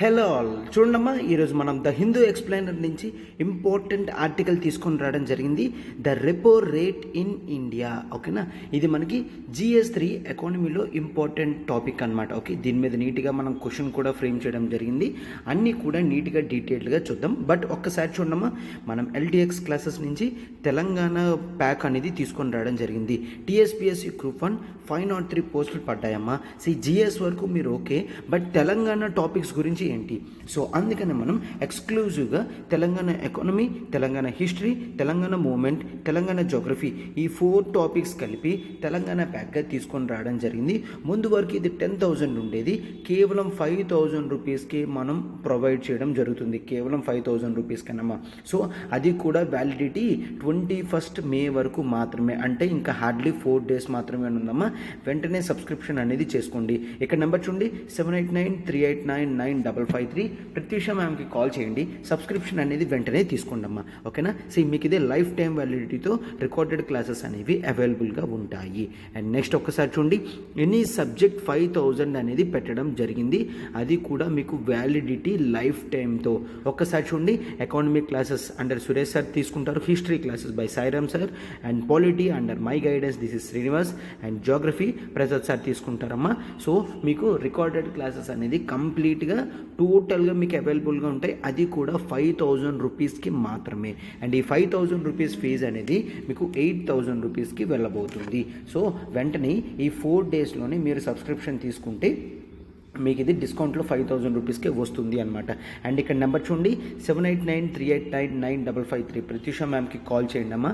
Hello all చూడమ్మా, ఈరోజు మనం ద హిందూ ఎక్స్ప్లెయినర్ నుంచి ఇంపార్టెంట్ ఆర్టికల్ తీసుకొని రావడం జరిగింది. The repo rate in India. ఓకేనా, ఇది మనకి GS3 ఎకానమీలో ఇంపార్టెంట్ టాపిక్ అనమాట. ఓకే, దీని మీద నీట్గా మనం క్వశ్చన్ కూడా ఫ్రేమ్ చేయడం జరిగింది. అన్నీ కూడా నీట్గా డీటెయిల్డ్గా చూద్దాం. బట్ ఒక్కసారి చూడమ్మా, మనం LTX క్లాసెస్ నుంచి తెలంగాణ ప్యాక్ అనేది తీసుకొని రావడం జరిగింది. TSPSC గ్రూప్ 1 503 పోస్టులు పడ్డాయమ్మా. GS వరకు మీరు ఓకే, బట్ తెలంగాణ టాపిక్స్ గురించి ఏంటి? సో అందుకని మనం ఎక్స్క్లూజివ్గా Telangana economy, Telangana history, Telangana movement, Telangana geography ఈ 4 టాపిక్స్ కలిపి తెలంగాణ ప్యాక్గా తీసుకొని రావడం జరిగింది. ముందు వరకు ఇది 10,000 ఉండేది, కేవలం 5,000 రూపీస్కి మనం ప్రొవైడ్ చేయడం జరుగుతుంది. కేవలం 5,000 రూపీస్ కనమ్మా. సో అది కూడా వ్యాలిడిటీ 21st మే వరకు మాత్రమే, అంటే ఇంకా హార్డ్లీ 4 days మాత్రమే ఉందమ్మా. వెంటనే సబ్స్క్రిప్షన్ అనేది చేసుకోండి. ఇక్కడ నెంబర్ చూడండి, 7893899553. ప్రత్యూష మ్యామ్కి కాల్ చేయండి, సబ్స్క్రిప్షన్ అనేది వెంటనే తీసుకోండి అమ్మా. ఓకేనా, మీకు ఇదే లైఫ్ టైం వ్యాలిడిటీతో రికార్డెడ్ క్లాసెస్ అనేవి అవైలబుల్గా ఉంటాయి. అండ్ నెక్స్ట్ ఒక్కసారి చూడండి, ఎనీ సబ్జెక్ట్ 5,000 అనేది పెట్టడం జరిగింది. అది కూడా మీకు వ్యాలిడిటీ లైఫ్ టైంతో. ఒక్కసారి చూడండి, economic classes under Suresh sir తీసుకుంటారు, history classes by Sairam sir, and polity under my guidance this is Srinivas, and geography Prasad sir తీసుకుంటారమ్మా. సో మీకు రికార్డెడ్ క్లాసెస్ అనేది కంప్లీట్గా టోటల్గా మీకు అవైలబుల్గా ఉంటాయి. అది కూడా 5,000 రూపీస్కి మాత్రమే. అండ్ ఈ 5,000 రూపీస్ ఫీజు అనేది మీకు 8,000 రూపీస్కి వెళ్ళబోతుంది. సో వెంటనే ఈ 4 daysలోనే మీరు సబ్స్క్రిప్షన్ తీసుకుంటే మీకు ఇది డిస్కౌంట్లో 5,000 రూపీస్కే వస్తుంది అనమాట. అండ్ ఇక్కడ నెంబర్ చూడండి, 7893899553. ప్రత్యూష మ్యామ్కి కాల్ చేయండి అమ్మా.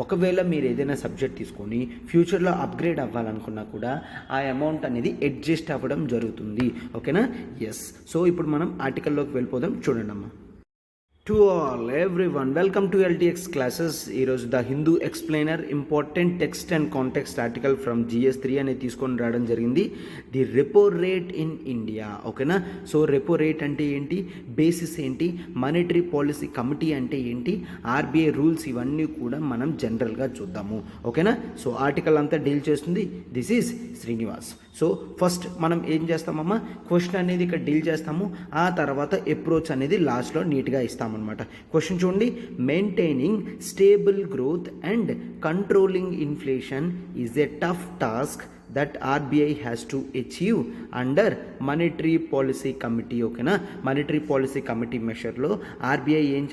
ఒకవేళ మీరు ఏదైనా సబ్జెక్ట్ తీసుకొని ఫ్యూచర్లో అప్గ్రేడ్ అవ్వాలనుకున్నా కూడా ఆ అమౌంట్ అనేది అడ్జస్ట్ అవ్వడం జరుగుతుంది. ఓకేనా, ఎస్. సో ఇప్పుడు మనం ఆర్టికల్లోకి వెళ్ళిపోదాం. చూడండి అమ్మా. To all everyone, welcome to LTX classes. ఈరోజు the Hindu explainer important text and context article from GS3 అనేది తీసుకొని రావడం జరిగింది. The repo rate in India. ఓకేనా, సో రెపో రేట్ అంటే ఏంటి, బేసిస్ ఏంటి, మానిటరీ పాలసీ కమిటీ అంటే ఏంటి, RBI రూల్స్, ఇవన్నీ కూడా మనం జనరల్గా చూద్దాము. ఓకేనా, సో ఆర్టికల్ అంతా డీల్ చేస్తుంది this is Srinivas. So first మనం ఏం చేస్తామమ్మా, క్వశ్చన్ అనేది ఇక్కడ డీల్ చేస్తాము, ఆ తర్వాత అప్రోచ్ అనేది లాస్ట్లో నీట్గా ఇస్తామన్నమాట. క్వశ్చన్ చూడండి, maintaining stable growth and controlling inflation is a tough task that RBI has to achieve under monetary policy committee. ఓకేనా, మానిటరీ పాలసీ కమిటీ మెషర్లో RBI ఏం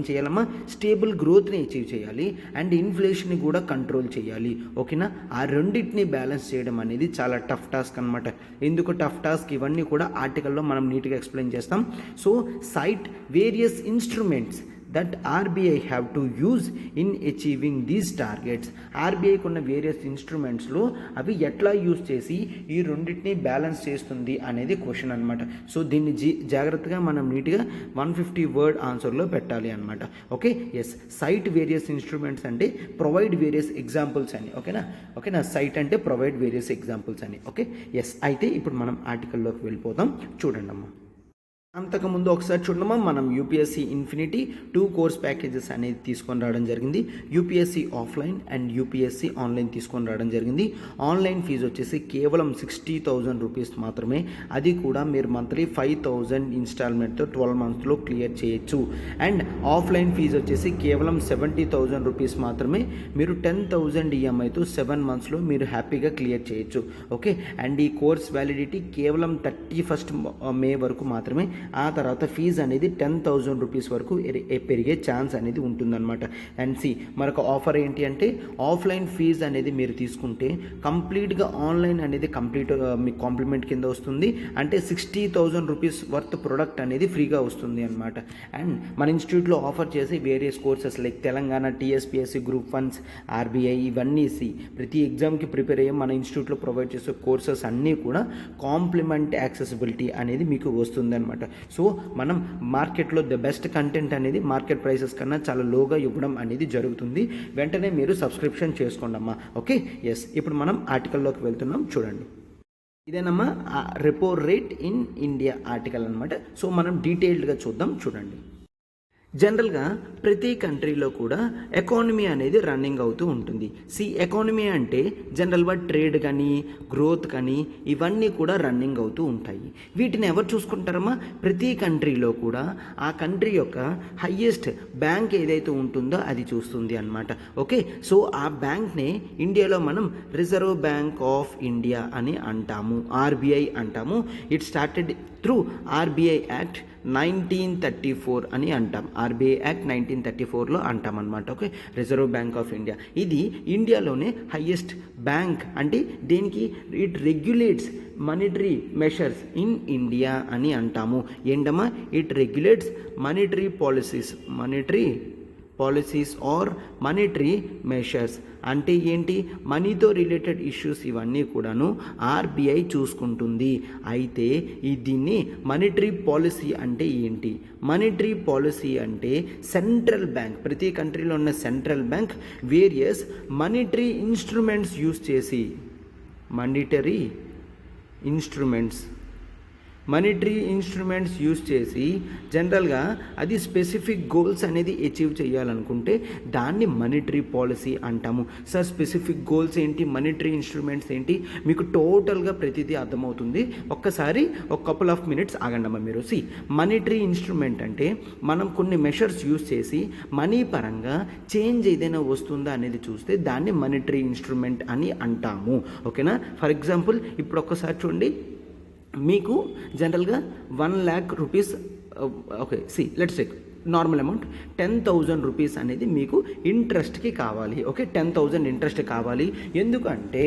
చేయాలమ్మా, స్టేబుల్ గ్రోత్ని అచీవ్ చేయాలి అండ్ ఇన్ఫ్లేషన్ని కూడా కంట్రోల్ చేయాలి. ఓకేనా, ఆ రెండింటిని బ్యాలెన్స్ చేయడం అనేది చాలా టఫ్ టాస్క్ అనమాట. ఎందుకు టఫ్ టాస్క్, ఇవన్నీ కూడా ఆర్టికల్లో మనం నీట్గా ఎక్స్ప్లెయిన్ చేస్తాం. So cite various instruments that RBI have to use in achieving these targets. RBI కొన్న వేరియస్ ఇన్స్ట్రుమెంట్స్లో అవి ఎట్లా యూజ్ చేసి ఈ రెండింటిని బ్యాలెన్స్ చేస్తుంది అనేది క్వశ్చన్ అనమాట. సో దీన్ని జాగ్రత్తగా మనం నీట్గా 150 word ఆన్సర్లో పెట్టాలి అనమాట. Okay, yes. Cite various instruments అంటే ప్రొవైడ్ వేరియస్ ఎగ్జాంపుల్స్ అని. ఓకేనా, సైట్ అంటే ప్రొవైడ్ వేరియస్ ఎగ్జాంపుల్స్ అని. Okay, yes. అయితే ఇప్పుడు మనం ఆర్టికల్లోకి వెళ్ళిపోదాం. చూడండి అమ్మా. అంతకుముందు ఒకసారి చూడమ్మా, మనం UPSC ఇన్ఫినిటీ 2 కోర్స్ ప్యాకేజెస్ అనేది తీసుకొని రావడం జరిగింది. UPSC offline and UPSC online తీసుకొని రావడం జరిగింది. ఆన్లైన్ ఫీజు వచ్చేసి కేవలం 60,000 రూపీస్ మాత్రమే. అది కూడా మీరు మంత్లీ 5,000 ఇన్స్టాల్మెంట్తో 12 monthsలో క్లియర్ చేయొచ్చు. అండ్ ఆఫ్లైన్ ఫీజు వచ్చేసి కేవలం 70,000 రూపీస్ మాత్రమే. మీరు 10,000 EMIతో 7 monthsలో మీరు హ్యాపీగా క్లియర్ చేయొచ్చు. ఓకే, అండ్ ఈ కోర్స్ వ్యాలిడిటీ కేవలం 31st మే వరకు మాత్రమే. ఆ తర్వాత ఫీజు అనేది 10,000 రూపీస్ వరకు పెరిగే ఛాన్స్ అనేది ఉంటుందన్నమాట. అండ్ మరొక ఆఫర్ ఏంటి అంటే, ఆఫ్లైన్ ఫీజు అనేది మీరు తీసుకుంటే కంప్లీట్గా ఆన్లైన్ అనేది కంప్లీట్ మీకు కాంప్లిమెంట్ కింద వస్తుంది. అంటే 60,000 రూపీస్ వర్త్ ప్రొడక్ట్ అనేది ఫ్రీగా వస్తుంది అనమాట. అండ్ మన ఇన్స్టిట్యూట్లో ఆఫర్ చేసే various courses like Telangana TSPSC group 1 RBI ఇవన్నీ ప్రతి ఎగ్జామ్కి ప్రిపేర్ అయ్యే మన ఇన్స్టిట్యూట్లో ప్రొవైడ్ చేసే కోర్సెస్ అన్నీ కూడా కాంప్లిమెంట్ యాక్సెసిబిలిటీ అనేది మీకు వస్తుంది అనమాట. సో మనం మార్కెట్లో ద బెస్ట్ కంటెంట్ అనేది మార్కెట్ ప్రైసెస్ కన్నా చాలా లోగా ఇవ్వడం అనేది జరుగుతుంది. వెంటనే మీరు సబ్స్క్రిప్షన్ చేసుకోండి అమ్మా. Okay, yes. ఇప్పుడు మనం ఆర్టికల్లోకి వెళ్తున్నాం. చూడండి, ఇదేనమ్మా repo rate in India article అనమాట. సో మనం డీటెయిల్డ్గా చూద్దాం. చూడండి, జనరల్గా ప్రతి కంట్రీలో కూడా ఎకానమీ అనేది రన్నింగ్ అవుతూ ఉంటుంది. ఎకానమీ అంటే జనరల్గా ట్రేడ్ కానీ గ్రోత్ కానీ ఇవన్నీ కూడా రన్నింగ్ అవుతూ ఉంటాయి. వీటిని ఎవరు చూసుకుంటారమ్మా? ప్రతి కంట్రీలో కూడా ఆ కంట్రీ యొక్క హయ్యెస్ట్ బ్యాంక్ ఏదైతే ఉంటుందో అది చూస్తుంది అన్నమాట. ఓకే, సో ఆ బ్యాంక్ని ఇండియాలో మనం రిజర్వ్ బ్యాంక్ ఆఫ్ ఇండియా అని అంటాము, ఆర్బీఐ అంటాము. It started through RBI act 1934 అని అంటాం. ఆర్బీఐ యాక్ట్ 1934లో అంటాం అనమాట. Okay, reserve bank of India ఇది ఇండియాలోనే హయ్యెస్ట్ బ్యాంక్. అంటే దేనికి? It regulates monetary measures in India అని అంటాము. ఏంటమ్మా? It regulates monetary policies or monetary measures. అంటే ఏంటి? మనీతో రిలేటెడ్ ఇష్యూస్ ఇవన్నీ కూడాను ఆర్బీఐ చూసుకుంటుంది. అయితే దీన్ని మానిటరీ పాలసీ అంటే ఏంటి? మానిటరీ పాలసీ అంటే సెంట్రల్ బ్యాంక్, ప్రతి కంట్రీలో ఉన్న central bank various monetary instruments use చేసి మానిటరీ ఇన్స్ట్రుమెంట్స్ యూస్ చేసి జనరల్గా అది స్పెసిఫిక్ గోల్స్ అనేది అచీవ్ చేయాలనుకుంటే దాన్ని మానిటరీ పాలసీ అంటాము. సార్ స్పెసిఫిక్ గోల్స్ ఏంటి, మానిటరీ ఇన్స్ట్రుమెంట్స్ ఏంటి, మీకు టోటల్గా ప్రతిదీ అర్థమవుతుంది. ఒక్కసారి ఒక కపుల్ ఆఫ్ మినిట్స్ ఆగండమ్మా మీరు. మానిటరీ ఇన్స్ట్రుమెంట్ అంటే మనం కొన్ని మెషర్స్ యూస్ చేసి మనీ పరంగా చేంజ్ ఏదైనా వస్తుందా అనేది చూస్తే దాన్ని మానిటరీ ఇన్స్ట్రుమెంట్ అని అంటాము. ఓకేనా? ఫర్ ఎగ్జాంపుల్ ఇప్పుడు ఒక్కసారి చూడండి, మీకు జనరల్గా 1 lakh rupees, okay let's take normal amount 10,000 rupees అనేది మీకు ఇంట్రెస్ట్కి కావాలి. ఓకే, 10,000 ఇంట్రెస్ట్ కావాలి. ఎందుకంటే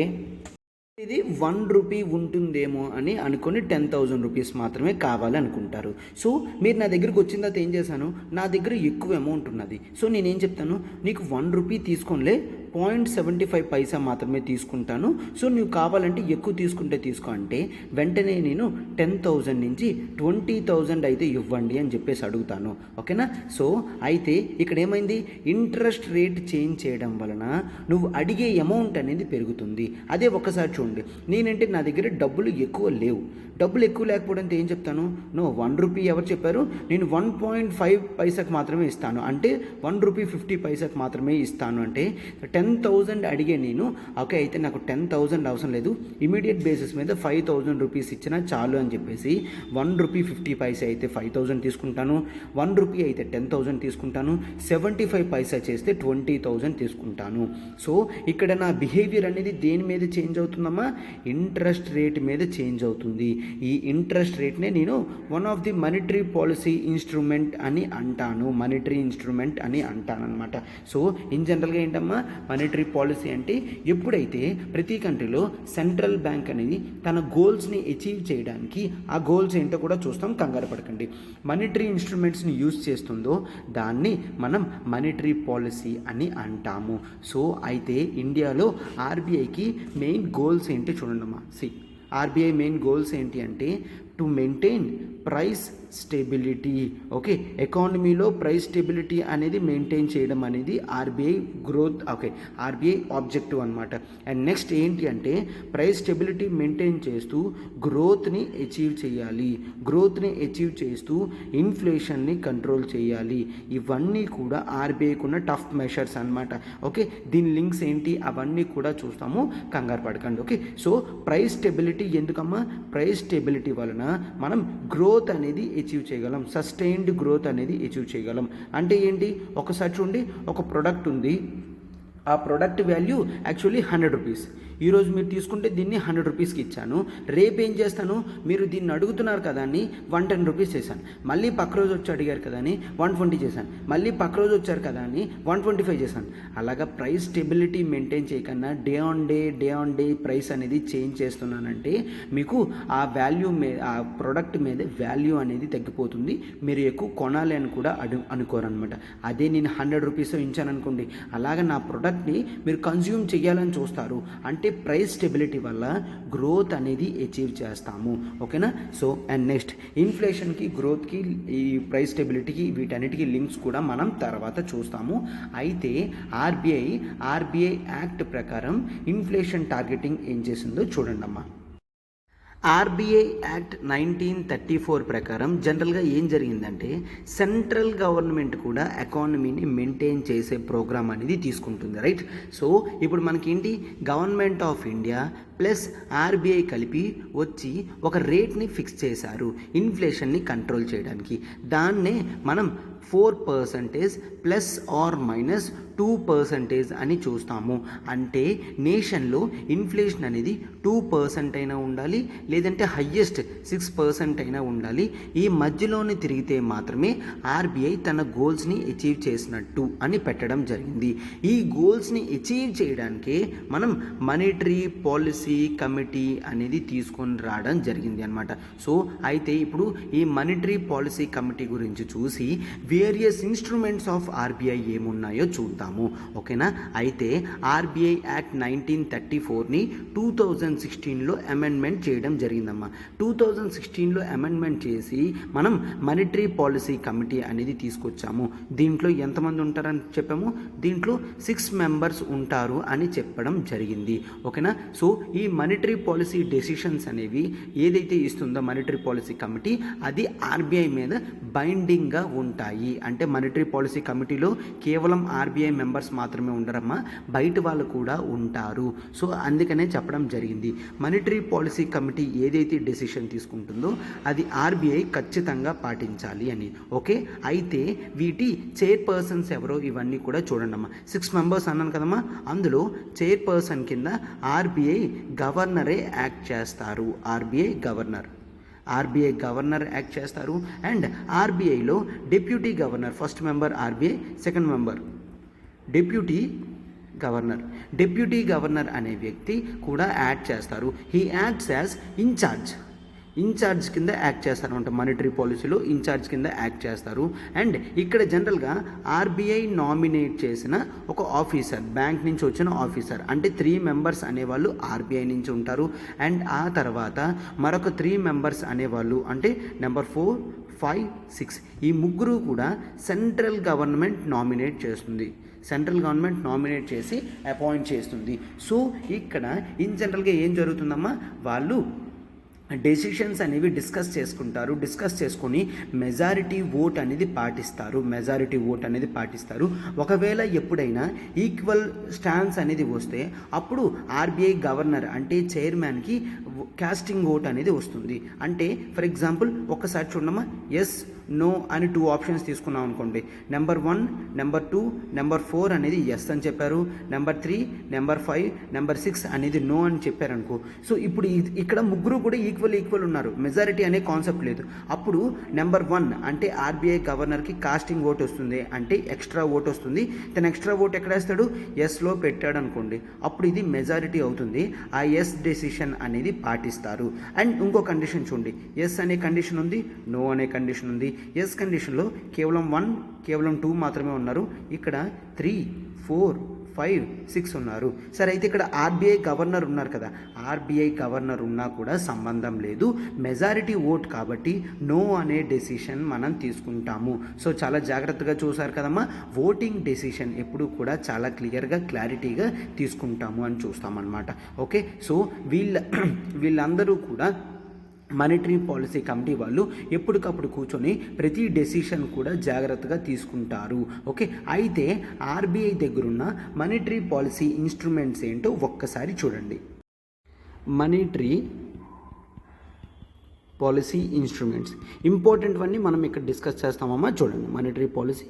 ఇది 1 రూపీ ఉంటుందేమో అని అనుకొని 10,000 రూపీస్ మాత్రమే కావాలి అనుకుంటారు. సో మీరు నా దగ్గరికి వచ్చిన తర్వాత ఏం చేశాను, నా దగ్గర ఎక్కువ అమౌంట్ ఉన్నది. సో నేనేం చెప్తాను, నీకు 1 రూపీ తీసుకోనిలే, 0.75 పైసా మాత్రమే తీసుకుంటాను. సో నువ్వు కావాలంటే ఎక్కువ తీసుకుంటే తీసుకో అంటే వెంటనే నేను 10,000 నుంచి 20,000 అయితే ఇవ్వండి అని చెప్పేసి అడుగుతాను. ఓకేనా? సో అయితే ఇక్కడ ఏమైంది, ఇంట్రెస్ట్ రేట్ చేంజ్ చేయడం వలన నువ్వు అడిగే అమౌంట్ అనేది పెరుగుతుంది. అదే ఒక్కసారి చూడండి, నేనంటే నా దగ్గర డబ్బులు ఎక్కువ లేవు, డబ్బులు ఎక్కువ లేకపోవడంతో ఏం చెప్తాను, 1 రూపీ ఎవరు చెప్పారు, నేను 1.5 పైసాకు మాత్రమే ఇస్తాను, అంటే 1 రూపీ 50 పైసాకు మాత్రమే ఇస్తాను. అంటే 10,000 అడిగే నేను, ఓకే అయితే నాకు 10,000 అవసరం లేదు, ఇమీడియట్ బేసిస్ మీద 5,000 రూపీస్ ఇచ్చినా చాలు అని చెప్పేసి 1 రూపీ 50 పైసా అయితే 5,000 తీసుకుంటాను, 1 రూపీ అయితే 10,000 తీసుకుంటాను, 75 పైసా చేస్తే 20,000 తీసుకుంటాను. సో ఇక్కడ నా బిహేవియర్ అనేది దేని మీద చేంజ్ అవుతుందమ్మా, ఇంట్రెస్ట్ రేట్ మీద చేంజ్ అవుతుంది. ఈ ఇంట్రెస్ట్ రేట్నే నేను one of the monetary policy instrument అని అంటాను, మానిటరీ ఇన్స్ట్రుమెంట్ అని అంటాను అనమాట. సో ఇన్ జనరల్గా ఏంటమ్మా, మానిటరీ పాలసీ అంటే ఎప్పుడైతే ప్రతి కంట్రీలో సెంట్రల్ బ్యాంక్ అనేది తన గోల్స్ని అచీవ్ చేయడానికి, ఆ గోల్స్ ఏంటో కూడా చూస్తాం, కంగారు పడకండి, మానిటరీ ఇన్స్ట్రుమెంట్స్ని యూజ్ చేస్తుందో దాన్ని మనం మానిటరీ పాలసీ అని అంటాము. సో అయితే ఇండియాలో ఆర్బీఐకి మెయిన్ గోల్స్ ఏంటి చూడండమ్మా. ఆర్బీఐ మెయిన్ గోల్స్ ఏంటి అంటే to maintain price stability. Okay, ఎకానమీలో ప్రైస్ స్టెబిలిటీ అనేది మెయింటైన్ చేయడం అనేది RBI growth, okay RBI objective అనమాట. అండ్ నెక్స్ట్ ఏంటి అంటే ప్రైస్ స్టెబిలిటీ మెయింటైన్ చేస్తూ గ్రోత్ని అచీవ్ చేయాలి, గ్రోత్ని అచీవ్ చేస్తూ ఇన్ఫ్లేషన్ని కంట్రోల్ చేయాలి. ఇవన్నీ కూడా ఆర్బీఐకి ఉన్న టఫ్ మెషర్స్ అనమాట. ఓకే, దీని లింక్స్ ఏంటి అవన్నీ కూడా చూస్తాము, కంగారు పడకండి. ఓకే, సో ప్రైస్ స్టెబిలిటీ ఎందుకమ్మా, ప్రైస్ స్టెబిలిటీ వలన మనం గ్రోత్ అనేది అచీవ్ చేయగలం, సస్టైన్డ్ గ్రోత్ అనేది అచీవ్ చేయగలం. అంటే ఏంటి, ఒకసారి చూడండి, ఒక ప్రోడక్ట్ ఉంది, ఆ ప్రోడక్ట్ వాల్యూ యాక్చువల్లీ 100 రూపీస్, ఈరోజు మీరు తీసుకుంటే దీన్ని 100 రూపీస్కి ఇచ్చాను, రేపు ఏం చేస్తాను, మీరు దీన్ని అడుగుతున్నారు కదా అని 110 రూపీస్ చేశాను, మళ్ళీ పక్క రోజు వచ్చి అడిగారు కదా అని 120 చేశాను, మళ్ళీ పక్క రోజు వచ్చారు కదా అని 125 చేశాను. అలాగా ప్రైస్ స్టెబిలిటీ మెయింటైన్ చేయకన్నా డే ఆన్ డే ప్రైస్ అనేది చేంజ్ చేస్తున్నానంటే మీకు ఆ వాల్యూ ఆ ప్రోడక్ట్ మీద వాల్యూ అనేది తగ్గిపోతుంది, మీరు ఎక్కువ కొనాలి అని కూడా అనుకోరనమాట. అదే నేను 100 రూపీస్ ఇచ్చాను అనుకోండి, అలాగా నా ప్రోడక్ట్ని మీరు కన్జ్యూమ్ చేయాలని చూస్తారు, అంటే ప్రైస్ స్టెబిలిటీ వల్ల గ్రోత్ అనేది అచీవ్ చేస్తాము. ఓకేనా? సో అండ్ నెక్స్ట్ ఇన్ఫ్లేషన్కి, గ్రోత్కి, ఈ ప్రైస్ స్టెబిలిటీకి వీటన్నిటికీ లింక్స్ కూడా మనం తర్వాత చూస్తాము. అయితే ఆర్బీఐ యాక్ట్ ప్రకారం ఇన్ఫ్లేషన్ టార్గెటింగ్ ఏం చేసిందో చూడండి అమ్మా. ఆర్బీఐ యాక్ట్ 1934 ప్రకారం జనరల్గా ఏం జరిగిందంటే సెంట్రల్ గవర్నమెంట్ కూడా ఎకానమీని మెయింటైన్ చేసే ప్రోగ్రామ్ అనేది తీసుకుంటుంది, రైట్. సో ఇప్పుడు మనకేంటి, government of India plus RBI కలిపి వచ్చి ఒక రేట్ని ఫిక్స్ చేశారు ఇన్ఫ్లేషన్ని కంట్రోల్ చేయడానికి. దాన్నే మనం 4% ప్లస్ ఆర్ మైనస్ 2% అని చూస్తాము. అంటే నేషన్లో ఇన్ఫ్లేషన్ అనేది 2% అయినా ఉండాలి, లేదంటే హయ్యెస్ట్ 6% అయినా ఉండాలి. ఈ మధ్యలోనే తిరిగితే మాత్రమే ఆర్బీఐ తన గోల్స్ని అచీవ్ చేసినట్టు అని పెట్టడం జరిగింది. ఈ గోల్స్ని అచీవ్ చేయడానికే మనం మానిటరీ పాలసీ కమిటీ అనేది తీసుకొని రావడం జరిగింది అనమాట. సో అయితే ఇప్పుడు ఈ మానిటరీ పాలసీ కమిటీ గురించి చూసి వేరియస్ ఇన్స్ట్రుమెంట్స్ ఆఫ్ ఆర్బీఐ ఏమున్నాయో చూద్దాము, ఓకేనా. అయితే ఆర్బీఐ యాక్ట్ 1934ని 2016లో అమెండ్మెంట్ చేయడం జరిగిందమ్మా. 2016లో అమెండ్మెంట్ చేసి మనం మానిటరీ పాలసీ కమిటీ అనేది తీసుకొచ్చాము. దీంట్లో ఎంతమంది ఉంటారని చెప్పాము, దీంట్లో 6 మెంబర్స్ ఉంటారు అని చెప్పడం జరిగింది, ఓకేనా. సో ఈ మానిటరీ పాలసీ డెసిషన్స్ అనేవి ఏదైతే ఇస్తుందో మానిటరీ పాలసీ కమిటీ, అది ఆర్బీఐ మీద బైండింగ్గా ఉంటాయి. అంటే మానిటరీ పాలసీ కమిటీలో కేవలం ఆర్బీఐ మెంబర్స్ మాత్రమే ఉండరమ్మా, బయట వాళ్ళు కూడా ఉంటారు. సో అందుకనే చెప్పడం జరిగింది, మానిటరీ పాలసీ కమిటీ ఏదైతే డెసిషన్ తీసుకుంటుందో అది ఆర్బీఐ ఖచ్చితంగా పాటించాలి అని, ఓకే. అయితే వీటి చైర్పర్సన్స్ ఎవరో ఇవన్నీ కూడా చూడండి అమ్మా. 6 మెంబర్స్ అన్నాను కదమ్మా, అందులో చైర్పర్సన్ కింద ఆర్బీఐ గవర్నరే యాక్ట్ చేస్తారు. ఆర్బీఐ గవర్నర్ యాక్ట్ చేస్తారు. అండ్ ఆర్బీఐలో deputy governor, first member RBI, second member deputy governor అనే వ్యక్తి కూడా యాక్ట్ చేస్తారు. హీ యాక్ట్స్ యాజ్ ఇన్ఛార్జ్ కింద యాక్ట్ చేస్తారు అనమాట. మానిటరీ పాలసీలో ఇన్ఛార్జ్ కింద యాక్ట్ చేస్తారు. అండ్ ఇక్కడ జనరల్గా ఆర్బీఐ నామినేట్ చేసిన ఒక ఆఫీసర్, బ్యాంక్ నుంచి వచ్చిన ఆఫీసర్, అంటే 3 మెంబర్స్ అనేవాళ్ళు ఆర్బీఐ నుంచి ఉంటారు. అండ్ ఆ తర్వాత మరొక 3 మెంబర్స్ అనేవాళ్ళు, అంటే నెంబర్ 4, 5, 6 ఈ ముగ్గురు కూడా సెంట్రల్ గవర్నమెంట్ నామినేట్ చేసి అపాయింట్ చేస్తుంది. సో ఇక్కడ ఇన్ జనరల్గా ఏం జరుగుతుందమ్మా, వాళ్ళు డెసిషన్స్ అనేవి డిస్కస్ చేసుకొని మెజారిటీ ఓట్ అనేది పాటిస్తారు. ఒకవేళ ఎప్పుడైనా ఈక్వల్ స్టాన్స్ అనేది వస్తే అప్పుడు ఆర్బీఐ గవర్నర్ అంటే చైర్మన్కి కాస్టింగ్ ఓట్ అనేది వస్తుంది. అంటే ఫర్ ఎగ్జాంపుల్ ఒక్కసారి చూడమ్మా, ఎస్ నో అని 2 ఆప్షన్స్ తీసుకున్నాం అనుకోండి. నెంబర్ 1, నెంబర్ 2, నెంబర్ 4 అనేది ఎస్ అని చెప్పారు. నెంబర్ 3, నెంబర్ 5, నెంబర్ 6 అనేది నో అని చెప్పారనుకో. సో ఇప్పుడు ఇక్కడ ముగ్గురు కూడా ఈక్వల్ ఉన్నారు, మెజారిటీ అనే కాన్సెప్ట్ లేదు. అప్పుడు నెంబర్ 1 అంటే ఆర్బీఐ గవర్నర్కి కాస్టింగ్ ఓట్ వస్తుంది, అంటే ఎక్స్ట్రా ఓట్ వస్తుంది. తన ఎక్స్ట్రా ఓట్ ఎక్కడ వేస్తాడు, ఎస్లో పెట్టాడు అనుకోండి, అప్పుడు ఇది మెజారిటీ అవుతుంది. ఆ ఎస్ డెసిషన్ అనేది పాటిస్తారు. అండ్ ఇంకో కండిషన్ చూడండి, ఎస్ అనే కండిషన్ ఉంది, నో అనే కండిషన్ ఉంది. ఎస్ కండిషన్లో కేవలం 1, కేవలం 2 మాత్రమే ఉన్నారు. ఇక్కడ 3, 4, 5, 6 ఉన్నారు. సరే, అయితే ఇక్కడ ఆర్బీఐ గవర్నర్ ఉన్నారు కదా, ఆర్బీఐ గవర్నర్ ఉన్నా కూడా సంబంధం లేదు, మెజారిటీ ఓట్ కాబట్టి నో అనే డెసిషన్ మనం తీసుకుంటాము. సో చాలా జాగ్రత్తగా చూసారు కదమ్మా, ఓటింగ్ డెసిషన్ ఎప్పుడు కూడా చాలా క్లారిటీగా తీసుకుంటాము అని చూస్తామన్నమాట, ఓకే. సో వీళ్ళందరూ కూడా మానిటరీ పాలసీ కమిటీ వాళ్ళు ఎప్పటికప్పుడు కూర్చొని ప్రతి డెసిషన్ కూడా జాగ్రత్తగా తీసుకుంటారు, ఓకే. అయితే ఆర్బీఐ దగ్గరున్న మానిటరీ పాలసీ ఇన్స్ట్రుమెంట్స్ ఏంటో ఒక్కసారి చూడండి. మానిటరీ పాలసీ ఇన్స్ట్రుమెంట్స్ ఇంపార్టెంట్ అన్నీ మనం ఇక్కడ డిస్కస్ చేస్తామమ్మా. చూడండి, మానిటరీ పాలసీ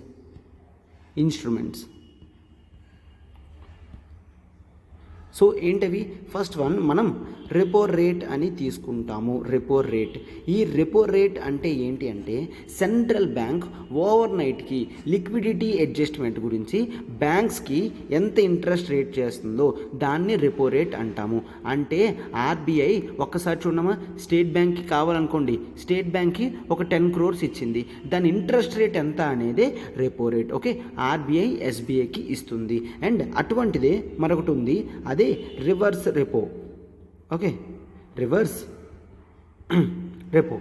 ఇన్స్ట్రుమెంట్స్. సో ఏంటవి, ఫస్ట్ వన్ మనం రెపో రేట్ అని తీసుకుంటాము. ఈ రెపో రేట్ అంటే ఏంటి అంటే సెంట్రల్ బ్యాంక్ ఓవర్ నైట్కి లిక్విడిటీ అడ్జస్ట్మెంట్ గురించి బ్యాంక్స్కి ఎంత ఇంట్రెస్ట్ రేట్ చేస్తుందో దాన్ని రెపో రేట్ అంటాము. అంటే ఆర్బీఐ ఒక్కసారి చూడమా, స్టేట్ బ్యాంక్కి కావాలనుకోండి, స్టేట్ బ్యాంక్కి ఒక 10 crores ఇచ్చింది, దాని ఇంట్రెస్ట్ రేట్ ఎంత అనేది రెపో రేట్, ఓకే. ఆర్బీఐ ఎస్బీఐకి ఇస్తుంది. అండ్ అటువంటిదే మరొకటి ఉంది, అదే reverse repo, okay. Reverse repo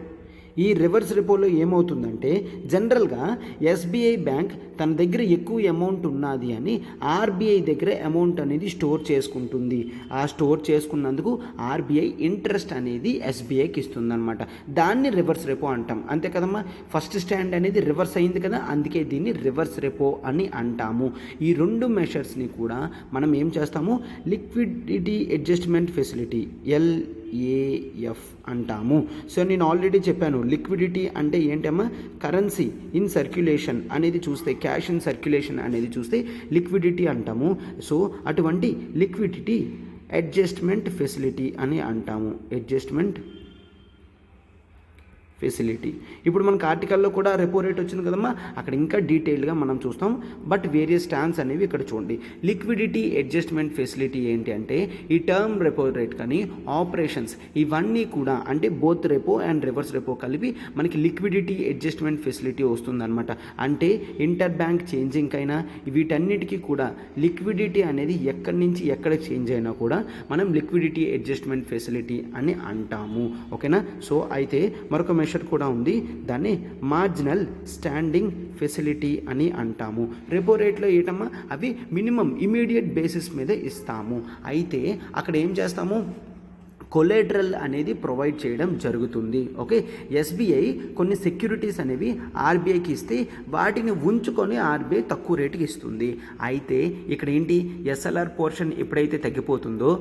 ఈ రివర్స్ రెపోలో ఏమవుతుందంటే జనరల్గా ఎస్బీఐ బ్యాంక్ తన దగ్గర ఎక్కువ అమౌంట్ ఉన్నది అని ఆర్బీఐ దగ్గర అమౌంట్ అనేది స్టోర్ చేసుకుంటుంది. ఆ స్టోర్ చేసుకున్నందుకు ఆర్బీఐ ఇంట్రెస్ట్ అనేది ఎస్బీఐకి ఇస్తుందన్నమాట. దాన్ని రివర్స్ రెపో అంటాం. అంతే కదమ్మా, ఫస్ట్ స్టాండ్ అనేది రివర్స్ అయింది కదా, అందుకే దీన్ని రివర్స్ రెపో అని అంటాము. ఈ రెండు మెషర్స్ని కూడా మనం ఏం చేస్తాము, లిక్విడిటీ అడ్జస్ట్మెంట్ ఫెసిలిటీ LAF అంటాము. సో నేను ఆల్రెడీ చెప్పాను, లిక్విడిటీ అంటే ఏంటమ్మా, కరెన్సీ ఇన్ సర్క్యులేషన్ అనేది చూస్తే, క్యాష్ ఇన్ సర్క్యులేషన్ అనేది చూస్తే లిక్విడిటీ అంటాము. సో అటువంటి లిక్విడిటీ అడ్జస్ట్మెంట్ ఫెసిలిటీ అని అంటాము. Adjustment facility. ఇప్పుడు మనకు ఆర్టికల్లో కూడా రెపో రేట్ వచ్చింది కదమ్మా, అక్కడ ఇంకా డీటెయిల్గా మనం చూస్తాం. బట్ వేరియస్ స్టాండ్స్ అనేవి ఇక్కడ చూడండి. లిక్విడిటీ అడ్జస్ట్మెంట్ ఫెసిలిటీ ఏంటి అంటే ఈ టర్మ్ రెపో రేట్ కానీ ఆపరేషన్స్ ఇవన్నీ కూడా అంటే both repo and reverse repo కలిపి మనకి లిక్విడిటీ అడ్జస్ట్మెంట్ ఫెసిలిటీ వస్తుందన్నమాట. అంటే ఇంటర్ బ్యాంక్ చేంజింగ్ అయినా వీటన్నిటికీ కూడా లిక్విడిటీ అనేది ఎక్కడి నుంచి ఎక్కడ చేంజ్ అయినా కూడా మనం లిక్విడిటీ అడ్జస్ట్మెంట్ ఫెసిలిటీ అని అంటాము. ఓకేనా. సో అయితే మరొక మెషర్ కూడా ఉంది, దాన్ని మార్జినల్ స్టాండింగ్ ఫెసిలిటీ అని అంటాము. రెపో రేట్లో ఏటమ్మా, అవి మినిమం ఇమీడియట్ బేసిస్ మీద ఇస్తాము. అయితే అక్కడ ఏం చేస్తాము, కొలేటరల్ అనేది ప్రొవైడ్ చేయడం జరుగుతుంది. ఓకే, ఎస్బీఐ కొన్ని సెక్యూరిటీస్ అనేవి ఆర్బీఐకి ఇస్తే వాటిని ఉంచుకొని ఆర్బీఐ తక్కువ రేటుకి ఇస్తుంది. అయితే ఇక్కడ ఏంటి, ఎస్ఎల్ఆర్ పోర్షన్ ఎప్పుడైతే తగ్గిపోతుందో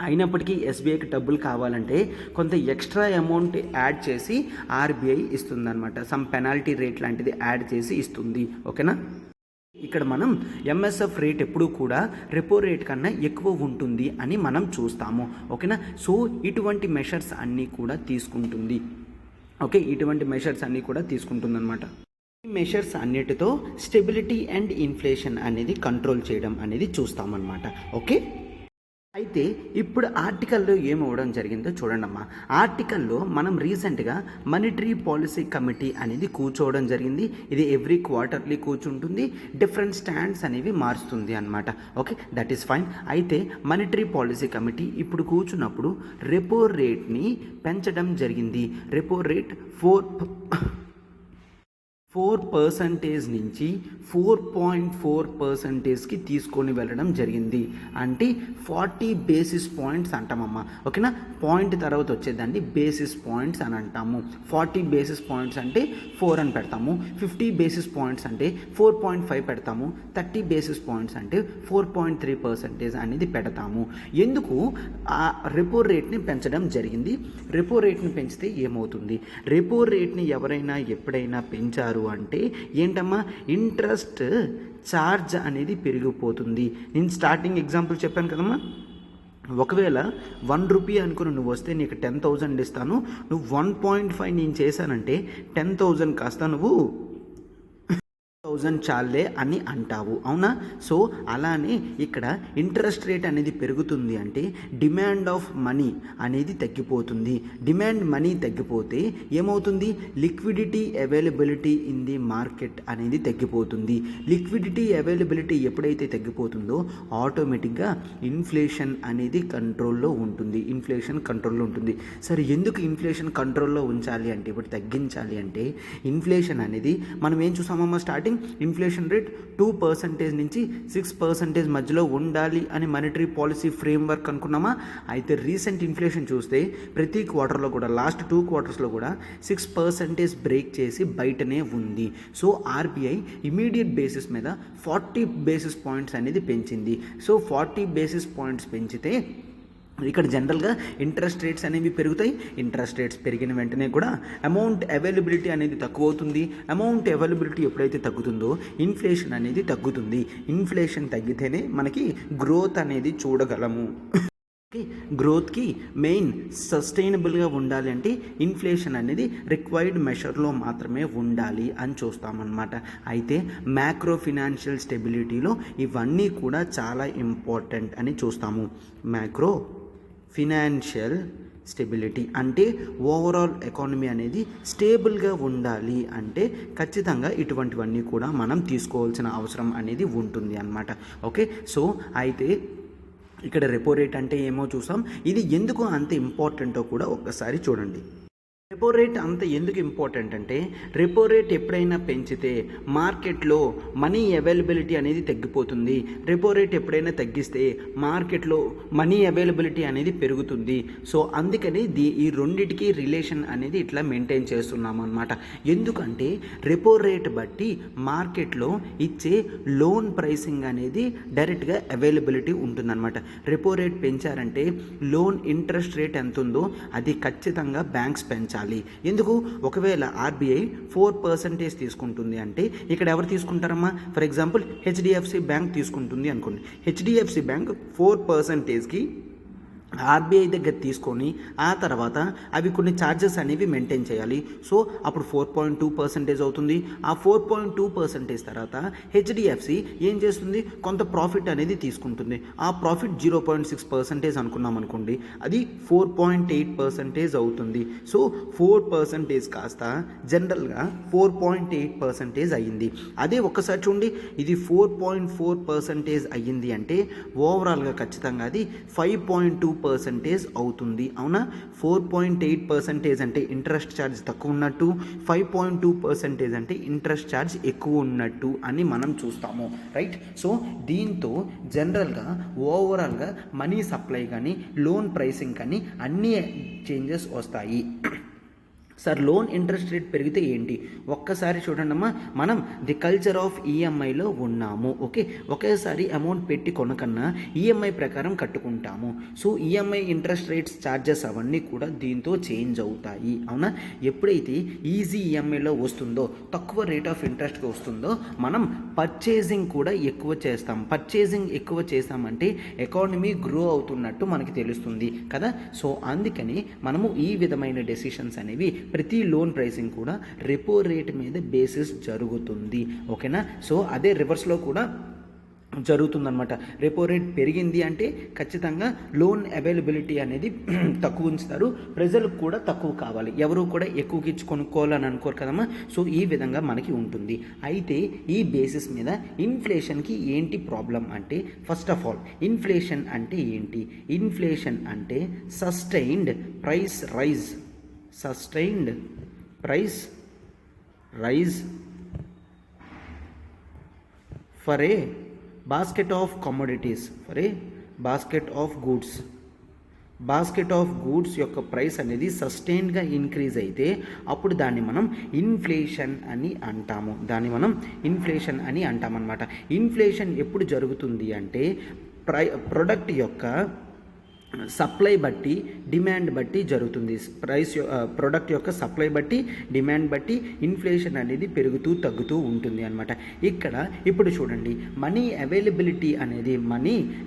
అయినప్పటికీ ఎస్బీఐకి డబ్బులు కావాలంటే కొంత ఎక్స్ట్రా అమౌంట్ యాడ్ చేసి ఆర్బీఐ ఇస్తుందన్నమాట. సమ్ పెనాల్టీ రేట్ లాంటిది యాడ్ చేసి ఇస్తుంది. ఓకేనా. ఇక్కడ మనం ఎంఎస్ఎఫ్ రేట్ ఎప్పుడూ కూడా రెపో రేట్ కన్నా ఎక్కువ ఉంటుంది అని మనం చూస్తాము. ఓకేనా. సో ఇటువంటి మెషర్స్ అన్నీ కూడా తీసుకుంటుంది. ఓకే, ఇటువంటి మెషర్స్ అన్నీ కూడా తీసుకుంటుందన్నమాట. ఈ మెషర్స్ అన్నిటితో స్టెబిలిటీ అండ్ ఇన్ఫ్లేషన్ అనేది కంట్రోల్ చేయడం అనేది చూస్తామన్నమాట. ఓకే. అయితే ఇప్పుడు ఆర్టికల్లో ఏమవడం జరిగిందో చూడండమ్మా. ఆర్టికల్లో మనం రీసెంట్గా మానిటరీ పాలసీ కమిటీ అనేది కూర్చోవడం జరిగింది. ఇది ఎవ్రీ క్వార్టర్లీ కూర్చుంటుంది, డిఫరెంట్ స్టాండ్స్ అనేవి మారుస్తుంది అనమాట. Okay, that is fine. అయితే మానిటరీ పాలసీ కమిటీ ఇప్పుడు కూర్చున్నప్పుడు రెపో రేట్ని పెంచడం జరిగింది. రెపో రేట్ 4% నుంచి 4.4%కి తీసుకొని వెళ్ళడం జరిగింది. అంటే 40 బేసిస్ పాయింట్స్ అంటామమ్మా. ఓకేనా. పాయింట్ తర్వాత వచ్చేదాన్ని బేసిస్ పాయింట్స్ అని అంటాము. 40 బేసిస్ పాయింట్స్ అంటే 4 అని పెడతాము, 50 బేసిస్ పాయింట్స్ అంటే 4.5 పెడతాము, 30 బేసిస్ పాయింట్స్ అంటే 4.3% అనేది పెడతాము. ఎందుకు ఆ రెపో రేట్ని పెంచడం జరిగింది. రెపో రేట్ని పెంచితే ఏమవుతుంది, రెపో రేట్ని ఎవరైనా ఎప్పుడైనా పెంచారు అంటే ఏంటమ్మా, ఇంట్రెస్ట్ ఛార్జ్ అనేది పెరిగిపోతుంది. నేను స్టార్టింగ్ ఎగ్జాంపుల్ చెప్పాను కదమ్మా, ఒకవేళ 1 రూపీ అనుకుని నువ్వు వస్తే నీకు 10,000 ఇస్తాను, నువ్వు 1.5 నేను చేశానంటే 10,000 కాస్త నువ్వు 1,000 చాలే అని అంటావు. అవునా. సో అలానే ఇక్కడ ఇంట్రెస్ట్ రేట్ అనేది పెరుగుతుంది అంటే డిమాండ్ ఆఫ్ మనీ అనేది తగ్గిపోతుంది. డిమాండ్ మనీ తగ్గిపోతే ఏమవుతుంది, liquidity availability in the market అనేది తగ్గిపోతుంది. లిక్విడిటీ అవైలబిలిటీ ఎప్పుడైతే తగ్గిపోతుందో ఆటోమేటిక్గా ఇన్ఫ్లేషన్ అనేది కంట్రోల్లో ఉంటుంది. సరే, ఎందుకు ఇన్ఫ్లేషన్ కంట్రోల్లో ఉంచాలి అంటే, ఇప్పుడు తగ్గించాలి అంటే, ఇన్ఫ్లేషన్ అనేది మనం ఏం చూసామమ్మా, స్టార్టింగ్ ఇన్ఫ్లేషన్ రేట్ 2% నుంచి 6% మధ్యలో ఉండాలి అని మానిటరీ పాలసీ ఫ్రేమ్వర్క్ అనుకున్నామా. అయితే రీసెంట్ ఇన్ఫ్లేషన్ చూస్తే ప్రతి క్వార్టర్లో కూడా, లాస్ట్ 2 క్వార్టర్స్లో కూడా 6% బ్రేక్ చేసి బయటనే ఉంది. సో ఆర్బీఐ ఇమీడియట్ బేసిస్ మీద 40 బేసిస్ పాయింట్స్ అనేది పెంచింది. సో 40 బేసిస్ పాయింట్స్ పెంచితే ఇక్కడ జనరల్గా ఇంట్రెస్ట్ రేట్స్ అనేవి పెరుగుతాయి. ఇంట్రెస్ట్ రేట్స్ పెరిగిన వెంటనే కూడా అమౌంట్ అవైలబిలిటీ అనేది తక్కువ అవుతుంది. అమౌంట్ అవైలబిలిటీ ఎప్పుడైతే తగ్గుతుందో ఇన్ఫ్లేషన్ అనేది తగ్గుతుంది. ఇన్ఫ్లేషన్ తగ్గితేనే మనకి గ్రోత్ అనేది చూడగలము. గ్రోత్కి మెయిన్ సస్టైనబుల్గా ఉండాలి అంటే ఇన్ఫ్లేషన్ అనేది రిక్వైర్డ్ మెషర్లో మాత్రమే ఉండాలి అని చూస్తామన్నమాట. అయితే మ్యాక్రో ఫినాన్షియల్ స్టెబిలిటీలో ఇవన్నీ కూడా చాలా ఇంపార్టెంట్ అని చూస్తాము. మ్యాక్రో ఫినాన్షియల్ స్టెబిలిటీ అంటే ఓవరాల్ ఎకానమీ అనేది స్టేబుల్గా ఉండాలి అంటే ఖచ్చితంగా ఇటువంటివన్నీ కూడా మనం తీసుకోవాల్సిన అవసరం అనేది ఉంటుంది అన్నమాట. ఓకే. సో అయితే ఇక్కడ రెపో రేట్ అంటే ఏమో చూసాం. ఇది ఎందుకు అంత ఇంపార్టెంటో కూడా ఒక్కసారి చూడండి. రెపో రేట్ అంత ఎందుకు ఇంపార్టెంట్ అంటే, రెపో రేట్ ఎప్పుడైనా పెంచితే మార్కెట్లో మనీ అవైలబిలిటీ అనేది తగ్గిపోతుంది. రెపో రేట్ ఎప్పుడైనా తగ్గిస్తే మార్కెట్లో మనీ అవైలబిలిటీ అనేది పెరుగుతుంది. సో అందుకని ఈ రెండిటికి రిలేషన్ అనేది ఇట్లా మెయింటైన్ చేస్తున్నాము అనమాట. ఎందుకంటే రెపో రేట్ బట్టి మార్కెట్లో ఇచ్చే లోన్ ప్రైసింగ్ అనేది డైరెక్ట్గా అవైలబిలిటీ ఉంటుందన్నమాట. రెపో రేట్ పెంచారంటే లోన్ ఇంట్రెస్ట్ రేట్ ఎంత ఉందో అది ఖచ్చితంగా బ్యాంక్స్ పెంచాలి. ఎందుకు? ఒకవేళ ఆర్బీఐ 4% తీసుకుంటుంది అంటే ఇక్కడ ఎవరు తీసుకుంటారమ్మా? ఫర్ ఎగ్జాంపుల్ హెచ్డిఎఫ్సి బ్యాంక్ తీసుకుంటుంది అనుకోండి. హెచ్డిఎఫ్సి బ్యాంక్ 4%కి ఆర్బీఐ దగ్గర తీసుకొని ఆ తర్వాత అవి కొన్ని ఛార్జెస్ అనేవి మెయింటైన్ చేయాలి. సో అప్పుడు 4.2% అవుతుంది. ఆ 4.2% తర్వాత హెచ్డిఎఫ్సి ఏం చేస్తుంది? కొంత ప్రాఫిట్ అనేది తీసుకుంటుంది. ఆ ప్రాఫిట్ 0.6% అనుకున్నాం అనుకోండి, అది 4.8% అవుతుంది. సో 4% కాస్త జనరల్గా 4.8% అయ్యింది. అదే ఒక్కసారి చూడండి, ఇది 4.4% అయ్యింది అంటే ఓవరాల్గా ఖచ్చితంగా అది 5.2% అవుతుంది. అవునా? 4.8% అంటే ఇంట్రెస్ట్ ఛార్జ్ తక్కువ ఉన్నట్టు, 5.2% అంటే ఇంట్రెస్ట్ ఛార్జ్ ఎక్కువ ఉన్నట్టు అని మనం చూస్తాము, రైట్? సో దీంతో జనరల్గా ఓవరాల్గా మనీ సప్లై కానీ లోన్ ప్రైసింగ్ కానీ అన్ని చేంజెస్ వస్తాయి. సార్ లోన్ ఇంట్రెస్ట్ రేట్ పెరిగితే ఏంటి? ఒక్కసారి చూడండమ్మా, మనం ది కల్చర్ ఆఫ్ ఈఎంఐలో ఉన్నాము. ఓకే, ఒకేసారి అమౌంట్ పెట్టి కొనకన్నా ఈఎంఐ ప్రకారం కట్టుకుంటాము. So EMI interest rates charges అవన్నీ కూడా దీంతో చేంజ్ అవుతాయి. అవునా? ఎప్పుడైతే ఈజీ ఈఎంఐలో వస్తుందో, తక్కువ రేట్ ఆఫ్ ఇంట్రెస్ట్గా వస్తుందో, మనం పర్చేసింగ్ కూడా ఎక్కువ చేస్తాం. పర్చేసింగ్ ఎక్కువ చేస్తామంటే ఎకానమీ గ్రో అవుతున్నట్టు మనకి తెలుస్తుంది కదా. సో అందుకని మనము ఈ విధమైన డెసిషన్స్ అనేవి ప్రతి లోన్ ప్రైసింగ్ కూడా రెపో రేట్ మీద బేసిస్ జరుగుతుంది. ఓకేనా? సో అదే రివర్స్లో కూడా జరుగుతుందన్నమాట. రెపో రేట్ పెరిగింది అంటే ఖచ్చితంగా లోన్ అవైలబిలిటీ అనేది తక్కువ ఉంచుతారు. ప్రజలకు కూడా తక్కువ కావాలి, ఎవరు కూడా ఎక్కువకి ఇచ్చి కొనుక్కోవాలని అనుకోరు కదమ్మా. సో ఈ విధంగా మనకి ఉంటుంది. అయితే ఈ బేసిస్ మీద ఇన్ఫ్లేషన్కి ఏంటి ప్రాబ్లం అంటే, ఫస్ట్ ఆఫ్ ఆల్ ఇన్ఫ్లేషన్ అంటే ఏంటి? ఇన్ఫ్లేషన్ అంటే sustained price rise. Sustained price rise for a basket of commodities, for a basket of goods. Basket of goods యొక్క ప్రైస్ అనేది సస్టైన్గా ఇంక్రీజ్ అయితే అప్పుడు దాన్ని మనం ఇన్ఫ్లేషన్ అని అంటాము. అన్నమాట. ఇన్ఫ్లేషన్ ఎప్పుడు జరుగుతుంది అంటే ప్రొడక్ట్ యొక్క సప్లై బట్టి డిమాండ్ బట్టి జరుగుతుంది. ప్రొడక్ట్ యొక్క సప్లై బట్టి డిమాండ్ బట్టి ఇన్ఫ్లేషన్ అనేది పెరుగుతూ తగ్గుతూ ఉంటుంది అనమాట. ఇక్కడ ఇప్పుడు చూడండి, మనీ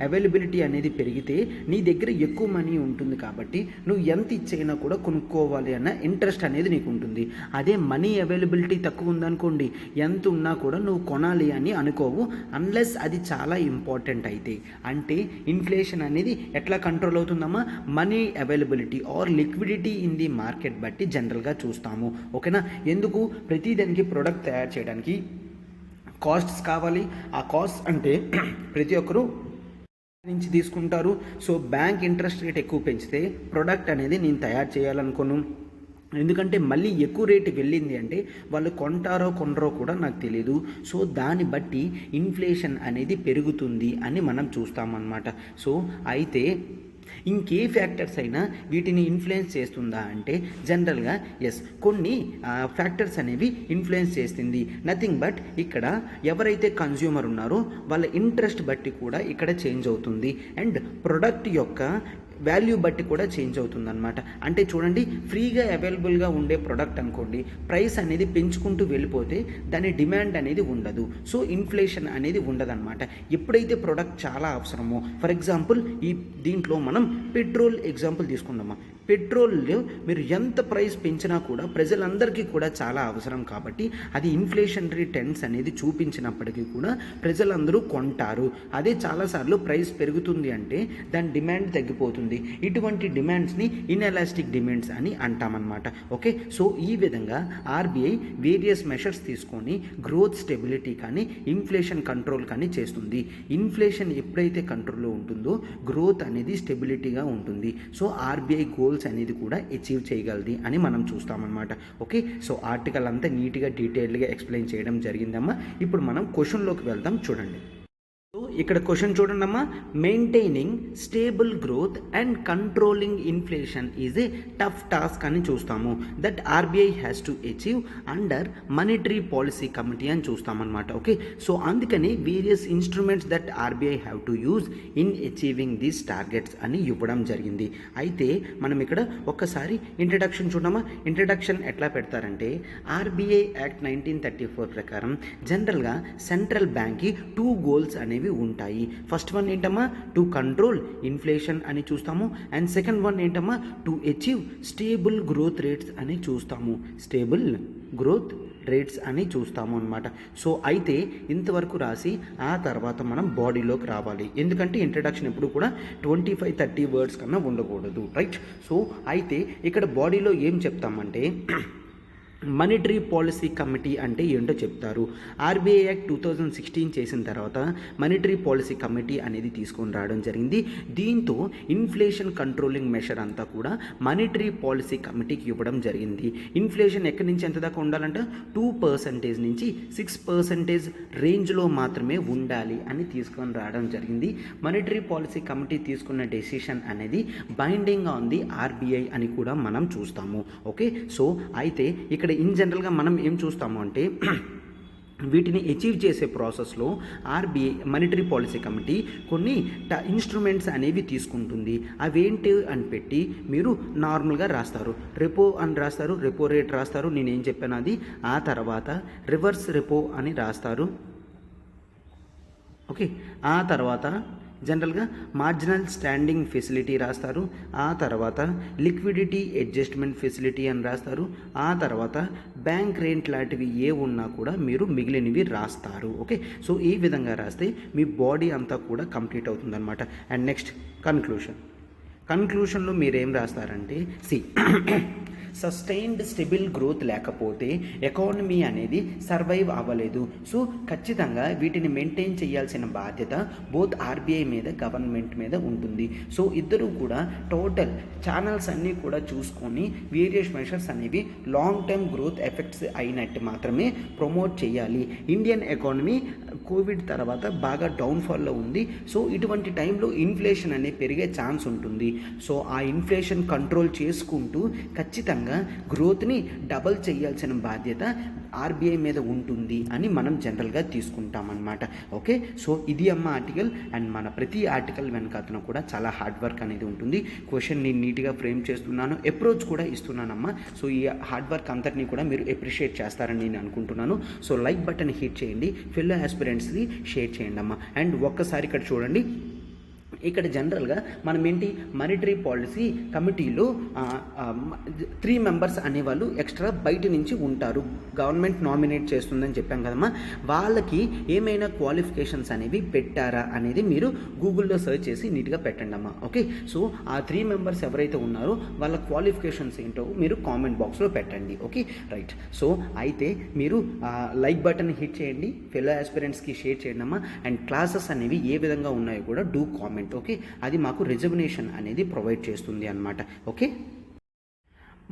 అవైలబిలిటీ అనేది పెరిగితే నీ దగ్గర ఎక్కువ మనీ ఉంటుంది కాబట్టి నువ్వు ఎంత ఇచ్చైనా కూడా కొనుక్కోవాలి అన్న ఇంట్రెస్ట్ అనేది నీకు ఉంటుంది. అదే మనీ అవైలబిలిటీ తక్కువ ఉందనుకోండి, ఎంత ఉన్నా కూడా నువ్వు కొనాలి అని అనుకోవు, అన్లెస్ అది చాలా ఇంపార్టెంట్ అయితే. అంటే ఇన్ఫ్లేషన్ అనేది ఎట్లా కంట్రోల్ అవుతుందమ్మా? Money availability or liquidity in the market బట్టి జనరల్గా చూస్తాము. ఓకేనా? ఎందుకు? ప్రతిదానికి ప్రొడక్ట్ తయారు చేయడానికి కాస్ట్స్ కావాలి. ఆ కాస్ట్ అంటే ప్రతి ఒక్కరూ నుంచి తీసుకుంటారు. సో బ్యాంక్ ఇంట్రెస్ట్ రేట్ ఎక్కువ పెంచితే ప్రొడక్ట్ అనేది నేను తయారు చేయాలనుకోను, ఎందుకంటే మళ్ళీ ఎక్కువ రేటు వెళ్ళింది అంటే వాళ్ళు కొంటారో కొనరో కూడా నాకు తెలియదు. సో దాన్ని బట్టి ఇన్ఫ్లేషన్ అనేది పెరుగుతుంది అని మనం చూస్తామన్నమాట. సో అయితే ఇంకే ఫ్యాక్టర్స్ అయినా వీటిని ఇన్ఫ్లుయెన్స్ చేస్తుందా అంటే జనరల్గా ఎస్, కొన్ని ఫ్యాక్టర్స్ అనేవి ఇన్ఫ్లుయెన్స్ చేస్తుంది. నథింగ్ బట్ ఇక్కడ ఎవరైతే కన్జ్యూమర్ ఉన్నారో వాళ్ళ ఇంట్రెస్ట్ బట్టి కూడా ఇక్కడ చేంజ్ అవుతుంది. అండ్ ప్రొడక్ట్ యొక్క వాల్యూ బట్టి కూడా చేంజ్ అవుతుంది అనమాట. అంటే చూడండి, ఫ్రీగా అవైలబుల్గా ఉండే ప్రోడక్ట్ అనుకోండి, ప్రైస్ అనేది పెంచుకుంటూ వెళ్ళిపోతే దాని డిమాండ్ అనేది ఉండదు. సో ఇన్ఫ్లేషన్ అనేది ఉండదన్నమాట. ఎప్పుడైతే ప్రోడక్ట్ చాలా అవసరమో, ఫర్ ఎగ్జాంపుల్ దీంట్లో మనం పెట్రోల్ ఎగ్జాంపుల్ తీసుకుందామా. పెట్రోల్లో మీరు ఎంత ప్రైస్ పెంచినా కూడా ప్రజలందరికీ కూడా చాలా అవసరం కాబట్టి అది ఇన్ఫ్లేషనరీ టెండ్స్ అనేది చూపించినప్పటికీ కూడా ప్రజలందరూ కొంటారు. అదే చాలాసార్లు ప్రైస్ పెరుగుతుంది అంటే దాని డిమాండ్ తగ్గిపోతుంది. ఉంది. ఇటువంటి డిమాండ్స్ని ఇన్ఎలాస్టిక్ డిమాండ్స్ అని అంటామన్నమాట. ఓకే, సో ఈ విధంగా ఆర్బీఐ వేరియస్ మెషర్స్ తీసుకొని గ్రోత్ స్టెబిలిటీ కానీ ఇన్ఫ్లేషన్ కంట్రోల్ కానీ చేస్తుంది. ఇన్ఫ్లేషన్ ఎప్పుడైతే కంట్రోల్లో ఉంటుందో గ్రోత్ అనేది స్టెబిలిటీగా ఉంటుంది. సో ఆర్బీఐ గోల్స్ అనేది కూడా అచీవ్ చేయగలది అని మనం చూస్తామన్నమాట. ఓకే, సో ఆర్టికల్ అంతా నీట్గా డీటెయిల్డ్గా ఎక్స్ప్లెయిన్ చేయడం జరిగిందమ్మా. ఇప్పుడు మనం క్వశ్చన్లోకి వెళ్దాం, చూడండి. సో ఇక్కడ క్వశ్చన్ చూడండమ్మా, maintaining stable growth and controlling inflation is a tough task అని చూస్తాము. That RBI has to achieve under monetary policy committee అని చూస్తామన్నమాట. ఓకే, సో అందుకని various instruments that RBI have to use in achieving these targets అని ఇవ్వడం జరిగింది. అయితే మనం ఇక్కడ ఒక్కసారి ఇంట్రడక్షన్ చూడమా. ఇంట్రడక్షన్ ఎట్లా పెడతారంటే, ఆర్బీఐ యాక్ట్ 1934 ప్రకారం జనరల్గా సెంట్రల్ బ్యాంక్కి 2 గోల్స్ అనేవి ఉంటాయి. ఫస్ట్ వన్ ఏంటమ్మా, టు కంట్రోల్ ఇన్ఫ్లేషన్ అని చూస్తాము. అండ్ సెకండ్ వన్ ఏంటమ్మా, to achieve stable growth rates అని చూస్తాము. స్టేబుల్ గ్రోత్ రేట్స్ అని చూస్తాము అనమాట. సో అయితే ఇంతవరకు రాసి ఆ తర్వాత మనం బాడీలోకి రావాలి. ఎందుకంటే ఇంట్రడక్షన్ ఎప్పుడు కూడా 25-30 వర్డ్స్ కన్నా ఉండకూడదు, రైట్? సో అయితే ఇక్కడ బాడీలో ఏం చెప్తామంటే మానిటరీ పాలసీ కమిటీ అంటే ఏంటో చెప్తారు. ఆర్బీఐ యాక్ట్ 2016 చేసిన తర్వాత మానిటరీ పాలసీ కమిటీ అనేది తీసుకొని రావడం జరిగింది. దీంతో ఇన్ఫ్లేషన్ కంట్రోలింగ్ మెషర్ అంతా కూడా మానిటరీ పాలసీ కమిటీకి ఇవ్వడం జరిగింది. ఇన్ఫ్లేషన్ ఎక్కడి నుంచి ఎంత దాకా ఉండాలంటే 2% నుంచి 6% రేంజ్లో మాత్రమే ఉండాలి అని తీసుకొని రావడం జరిగింది. మానిటరీ పాలసీ కమిటీ తీసుకున్న డెసిషన్ అనేది బైండింగ్ ఆన్ ది ఆర్బీఐ అని కూడా మనం చూస్తాము. ఓకే, సో అయితే ఇక్కడ ఇన్ జనరల్గా మనం ఏం చూస్తాము అంటే వీటిని అచీవ్ చేసే ప్రాసెస్లో ఆర్బీఐ మానిటరీ పాలసీ కమిటీ కొన్ని ఇన్స్ట్రుమెంట్స్ అనేవి తీసుకుంటుంది. అవేంటి అని పెట్టి మీరు నార్మల్గా రాస్తారు. రెపో అని రాస్తారు, రెపో రేట్ రాస్తారు, నేనేం చెప్పాను అది. ఆ తర్వాత రివర్స్ రెపో అని రాస్తారు. ఓకే, ఆ తర్వాత జనరల్గా మార్జినల్ స్టాండింగ్ ఫెసిలిటీ రాస్తారు. ఆ తర్వాత లిక్విడిటీ అడ్జస్ట్మెంట్ ఫెసిలిటీ అని రాస్తారు. ఆ తర్వాత బ్యాంక్ రేట్ లాంటివి ఏ ఉన్నా కూడా మీరు మిగిలినవి రాస్తారు. ఓకే, సో ఈ విధంగా రాస్తే మీ బాడీ అంతా కూడా కంప్లీట్ అవుతుందన్నమాట. అండ్ నెక్స్ట్ కన్క్లూషన్లో మీరేం రాస్తారంటే, సస్టైన్డ్ స్టెబుల్ గ్రోత్ లేకపోతే ఎకానమీ అనేది సర్వైవ్ అవ్వలేదు. సో ఖచ్చితంగా వీటిని మెయింటైన్ చేయాల్సిన బాధ్యత బోత్ ఆర్బీఐ మీద గవర్నమెంట్ మీద ఉంటుంది. సో ఇద్దరు కూడా టోటల్ ఛానల్స్ అన్నీ కూడా చూసుకొని వేరియస్ మెషర్స్ అనేవి లాంగ్ టర్మ్ గ్రోత్ ఎఫెక్ట్స్ అయినట్టు మాత్రమే ప్రమోట్ చేయాలి. ఇండియన్ ఎకానమీ కోవిడ్ తర్వాత బాగా డౌన్ఫాల్లో ఉంది. సో ఇటువంటి టైంలో ఇన్ఫ్లేషన్ అనేది పెరిగే ఛాన్స్ ఉంటుంది. సో ఆ ఇన్ఫ్లేషన్ కంట్రోల్ చేసుకుంటూ ఖచ్చితంగా గ్రోత్ని డబల్ చేయాల్సిన బాధ్యత ఆర్బీఐ మీద ఉంటుంది అని మనం జనరల్గా తీసుకుంటామన్నమాట. ఓకే, సో ఇది అమ్మ ఆర్టికల్. అండ్ మన ప్రతి ఆర్టికల్ వెనకాతను కూడా చాలా హార్డ్ వర్క్ అనేది ఉంటుంది. క్వశ్చన్ నేను నీట్గా ఫ్రేమ్ చేస్తున్నాను, అప్రోచ్ కూడా ఇస్తున్నానమ్మా. సో ఈ హార్డ్ వర్క్ అంతటినీ కూడా మీరు అప్రిషియేట్ చేస్తారని నేను అనుకుంటున్నాను. సో లైక్ బటన్ హిట్ చేయండి, ఫెల్లో ఆస్పిరెంట్స్ని షేర్ చేయండి అమ్మా. అండ్ ఒక్కసారి ఇక్కడ చూడండి, ఇక్కడ జనరల్గా మనం ఏంటి మానిటరీ పాలసీ కమిటీలో 3 మెంబర్స్ అనేవాళ్ళు ఎక్స్ట్రా బయట నుంచి ఉంటారు. గవర్నమెంట్ నామినేట్ చేస్తుందని చెప్పాం కదమ్మా. వాళ్ళకి ఏమైనా క్వాలిఫికేషన్స్ అనేవి పెట్టారా అనేది మీరు గూగుల్లో సెర్చ్ చేసి నీట్గా పెట్టండి అమ్మా. ఓకే, సో ఆ 3 మెంబర్స్ ఎవరైతే ఉన్నారో వాళ్ళ క్వాలిఫికేషన్స్ ఏంటో మీరు కామెంట్ బాక్స్లో పెట్టండి. Okay, right. సో అయితే మీరు లైక్ బటన్ హిట్ చేయండి, ఫెలో ఆస్పిరెంట్స్కి షేర్ చేయండి అమ్మా. అండ్ క్లాసెస్ అనేవి ఏ విధంగా ఉన్నాయో కూడా డూ కామెంట్. ఓకే, అది మాకు రిజర్వేషన్ అనేది ప్రొవైడ్ చేస్తుంది అన్నమాట. ఓకే,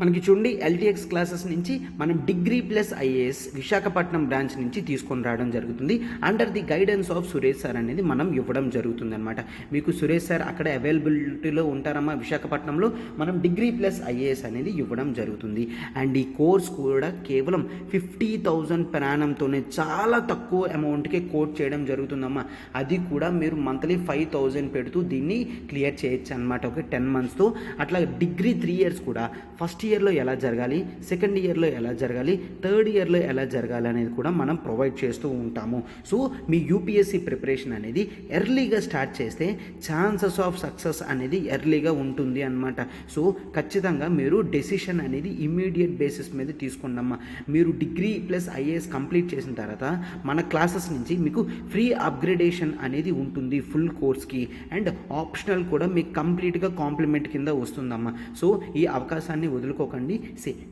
మనకి చూడండి ఎల్టీఎక్స్ క్లాసెస్ నుంచి మనం degree plus IAS Visakhapatnam branch నుంచి తీసుకొని రావడం జరుగుతుంది. Under the guidance of Suresh sir అనేది మనం ఇవ్వడం జరుగుతుంది అనమాట. మీకు సురేష్ సార్ అక్కడ అవైలబిలిటీలో ఉంటారమ్మా విశాఖపట్నంలో. మనం డిగ్రీ ప్లస్ ఐఏఎస్ అనేది ఇవ్వడం జరుగుతుంది. అండ్ ఈ కోర్స్ కూడా కేవలం 50,000 per annumతోనే చాలా తక్కువ అమౌంట్కే కోర్స్ చేయడం జరుగుతుందమ్మా. అది కూడా మీరు మంత్లీ 5,000 పెడుతూ దీన్ని క్లియర్ చేయొచ్చు అనమాట. ఓకే, 10 monthsతో. అట్లా డిగ్రీ 3 years కూడా ఫస్ట్ ఫస్ట్ ఇయర్లో ఎలా జరగాలి, సెకండ్ ఇయర్లో ఎలా జరగాలి, థర్డ్ ఇయర్లో ఎలా జరగాలి అనేది కూడా మనం ప్రొవైడ్ చేస్తూ ఉంటాము. సో మీ యూపీఎస్సీ ప్రిపరేషన్ అనేది ఎర్లీగా స్టార్ట్ చేస్తే ఛాన్సెస్ ఆఫ్ సక్సెస్ అనేది ఎర్లీగా ఉంటుంది అన్నమాట. సో ఖచ్చితంగా మీరు డెసిషన్ అనేది ఇమ్మీడియట్ బేసిస్ మీద తీసుకున్నామా. మీరు డిగ్రీ ప్లస్ ఐఏఎస్ కంప్లీట్ చేసిన తర్వాత మన క్లాసెస్ నుంచి మీకు ఫ్రీ అప్గ్రేడేషన్ అనేది ఉంటుంది ఫుల్ కోర్స్కి, అండ్ ఆప్షనల్ కూడా మీకు కంప్లీట్గా కాంప్లిమెంట్ కింద వస్తుందమ్మా. సో ఈ అవకాశాన్ని వదులుకోకండి.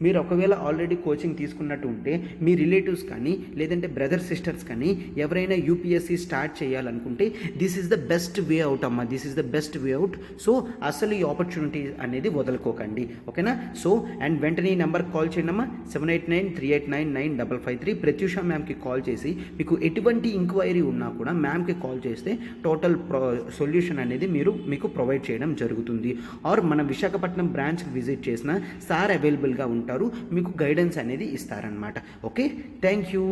మీరు ఒకవేళ ఆల్రెడీ కోచింగ్ తీసుకున్నట్టు ఉంటే మీ రిలేటివ్స్ కానీ లేదంటే బ్రదర్ సిస్టర్స్ కానీ ఎవరైనా యూపీఎస్సీ స్టార్ట్ చేయాలనుకుంటే this is the best way out అమ్మా, this is the best way out. So అసలు ఈ ఆపర్చునిటీ అనేది వదులుకోకండి, ఓకేనా. సో అండ్ వెంటనే ఈ నెంబర్కి కాల్ చేయండి అమ్మా, 7893899553. ప్రత్యూష మ్యామ్కి కాల్ చేసి మీకు ఎటువంటి ఇంక్వైరీ ఉన్నా కూడా మ్యామ్కి కాల్ చేస్తే టోటల్ సొల్యూషన్ అనేది మీకు ప్రొవైడ్ చేయడం జరుగుతుంది. ఆర్ మన విశాఖపట్నం బ్రాంచ్కి విజిట్ చేసిన సార్ అవైలబుల్గా ఉంటారు, మీకు గైడెన్స్ అనేది ఇస్తారనమాట. Okay, thank you.